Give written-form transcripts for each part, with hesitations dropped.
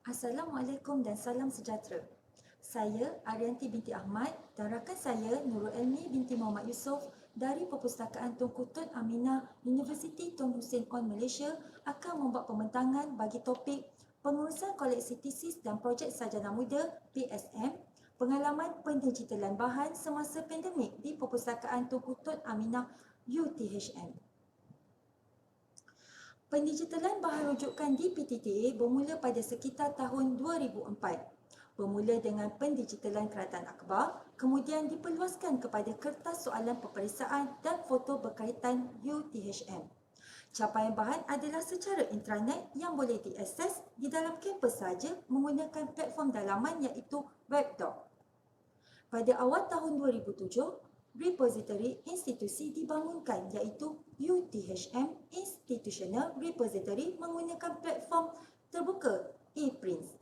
Assalamualaikum dan salam sejahtera. Saya Arianti binti Ahmad dan rakan saya Nurul Elmi binti Muhammad Yusof dari Perpustakaan Tunku Tun Aminah Universiti Tun Hussein On Malaysia akan membuat pembentangan bagi topik pengurusan koleksi tesis dan projek sarjana muda PSM, pengalaman pendigitalan bahan semasa pandemik di Perpustakaan Tunku Tun Aminah UTHM. Pendigitalan bahan rujukan di PTTA bermula pada sekitar tahun 2004. Bermula dengan pendigitalan Kerajaan Akbar, kemudian diperluaskan kepada kertas soalan peperiksaan dan foto berkaitan UTHM. Capaian bahan adalah secara intranet yang boleh diakses di dalam kampus sahaja menggunakan platform dalaman iaitu WebDoc. Pada awal tahun 2007, repository institusi dibangunkan iaitu UTHM Institutional Repository menggunakan platform terbuka ePrints.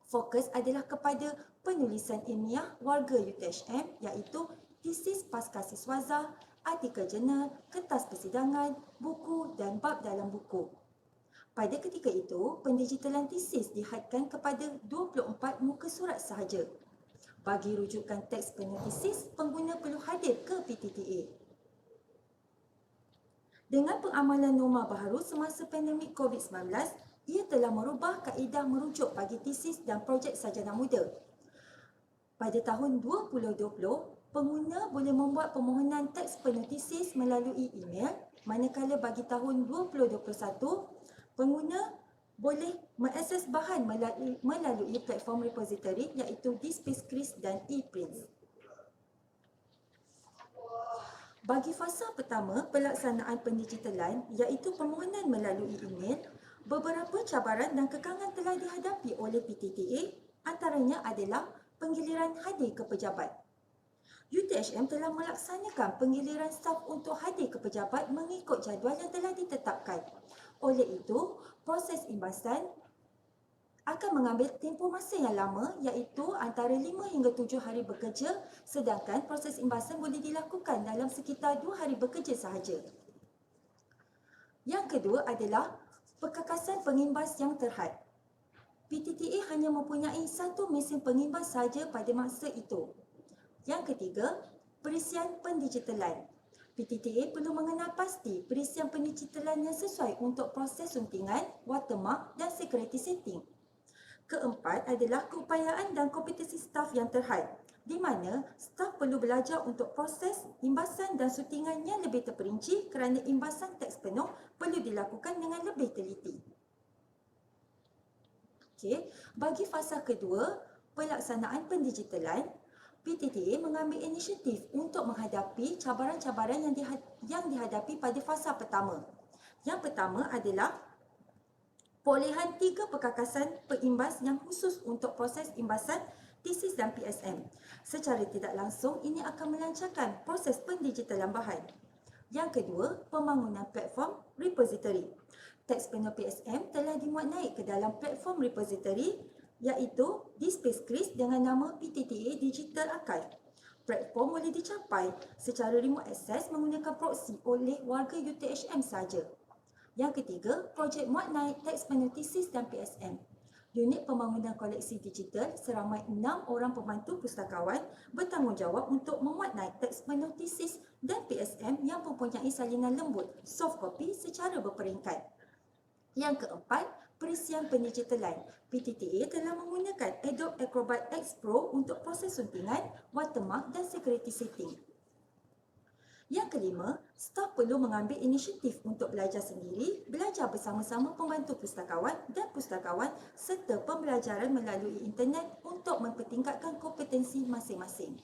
Fokus adalah kepada penulisan ilmiah warga UTHM iaitu tesis pasca siswaza, artikel jurnal, kertas persidangan, buku dan bab dalam buku. Pada ketika itu, pendigitalan tesis dihadkan kepada 24 muka surat sahaja. Bagi rujukan teks penuh tesis, pengguna perlu hadir ke PTTA. Dengan pengamalan norma baharu semasa pandemik COVID-19, ia telah merubah kaedah merujuk bagi tesis dan projek sarjana muda. Pada tahun 2020, pengguna boleh membuat permohonan teks penuh tesis melalui email, manakala bagi tahun 2021, pengguna boleh mengakses bahan melalui platform repository iaitu DSpace dan ePrints. Bagi fasa pertama pelaksanaan pendigitalan iaitu permohonan melalui email, beberapa cabaran dan kekangan telah dihadapi oleh PTTA, antaranya adalah penggiliran hadir ke pejabat. UTHM telah melaksanakan penggiliran staf untuk hadir ke pejabat mengikut jadual yang telah ditetapkan. Oleh itu, proses imbasan akan mengambil tempoh masa yang lama iaitu antara 5 hingga 7 hari bekerja, sedangkan proses imbasan boleh dilakukan dalam sekitar 2 hari bekerja sahaja. Yang kedua adalah perkakasan pengimbas yang terhad. PTTA hanya mempunyai satu mesin pengimbas sahaja pada masa itu. Yang ketiga, perisian pendigitalan. PTTA perlu mengenal pasti perisian pendigitalan yang sesuai untuk proses suntingan, watermark dan security setting. Keempat adalah keupayaan dan kompetensi staf yang terhad, di mana staf perlu belajar untuk proses imbasan dan suntingan yang lebih terperinci kerana imbasan teks penuh perlu dilakukan dengan lebih teliti. Bagi fasa kedua, pelaksanaan pendigitalan, PTTA mengambil inisiatif untuk menghadapi cabaran-cabaran yang dihadapi pada fasa pertama. Yang pertama adalah perolehan 3 perkakasan perimbas yang khusus untuk proses imbasan tesis dan PSM. Secara tidak langsung, ini akan melancarkan proses pendigitalan bahan. Yang kedua, pembangunan platform repository. Teks penuh PSM telah dimuat naik ke dalam platform repository iaitu DSpace dengan nama PTTA Digital Archive. Platform boleh dicapai secara remote access menggunakan proxy oleh warga UTHM sahaja. Yang ketiga, projek muat naik teks penuh tesis dan PSM. Unit pembangunan koleksi digital seramai 6 orang pembantu pustakawan bertanggungjawab untuk memuat naik teks penuh tesis dan PSM yang mempunyai salinan lembut soft copy secara berperingkat. Yang keempat, perisian pendigitalan. PTTA telah menggunakan Adobe Acrobat X Pro untuk proses suntingan, watermark dan security setting. Yang kelima, staf perlu mengambil inisiatif untuk belajar sendiri, belajar bersama-sama pembantu pustakawan dan pustakawan serta pembelajaran melalui internet untuk mempertingkatkan kompetensi masing-masing.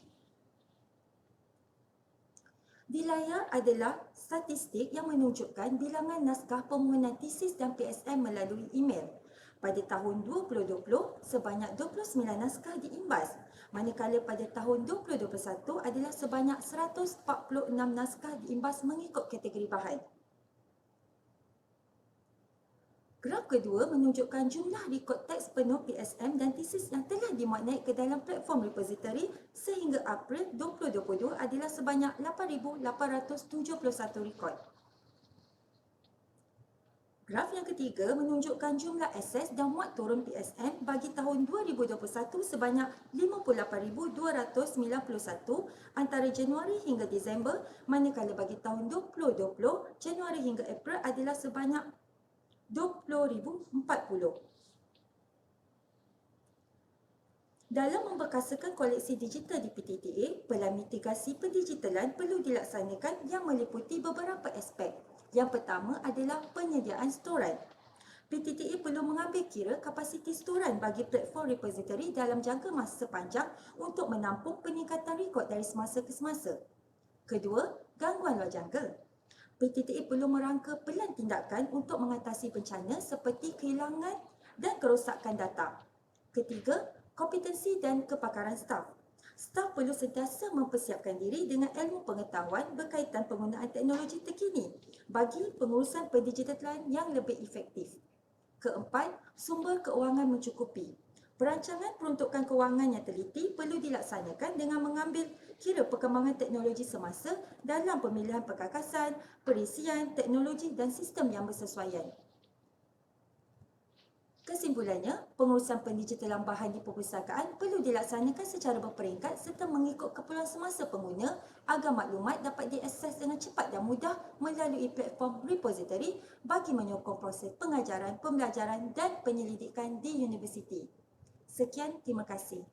Di layar adalah statistik yang menunjukkan bilangan naskah permohonan tesis dan PSM melalui email. Pada tahun 2020, sebanyak 29 naskah diimbas, manakala pada tahun 2021 adalah sebanyak 146 naskah diimbas mengikut kategori bahan. Graf kedua menunjukkan jumlah rekod teks penuh PSM dan tesis yang telah dimuat naik ke dalam platform repository sehingga April 2022 adalah sebanyak 8,871 rekod. Graf yang ketiga menunjukkan jumlah akses dan muat turun PSM bagi tahun 2021 sebanyak 58,291 antara Januari hingga Disember, manakala bagi tahun 2020 Januari hingga April adalah sebanyak 20,040. Dalam memperkasakan koleksi digital di PTTA, pelan mitigasi pendigitalan perlu dilaksanakan yang meliputi beberapa aspek. Yang pertama adalah penyediaan storan. PTTA perlu mengambil kira kapasiti storan bagi platform repository dalam jangka masa panjang untuk menampung peningkatan rekod dari semasa ke semasa. Kedua, gangguan luar jangka. PTTA perlu merangka pelan tindakan untuk mengatasi bencana seperti kehilangan dan kerosakan data. Ketiga, kompetensi dan kepakaran staf. Staf perlu sentiasa mempersiapkan diri dengan ilmu pengetahuan berkaitan penggunaan teknologi terkini bagi pengurusan pendigitalan yang lebih efektif. Keempat, sumber keuangan mencukupi. Perancangan peruntukan kewangan yang teliti perlu dilaksanakan dengan mengambil kira perkembangan teknologi semasa dalam pemilihan perkakasan, perisian, teknologi dan sistem yang bersesuaian. Kesimpulannya, pengurusan pendigitalan bahan di perpustakaan perlu dilaksanakan secara berperingkat serta mengikut keperluan semasa pengguna agar maklumat dapat diakses dengan cepat dan mudah melalui platform repository bagi menyokong proses pengajaran, pembelajaran dan penyelidikan di universiti. Sekian, terima kasih.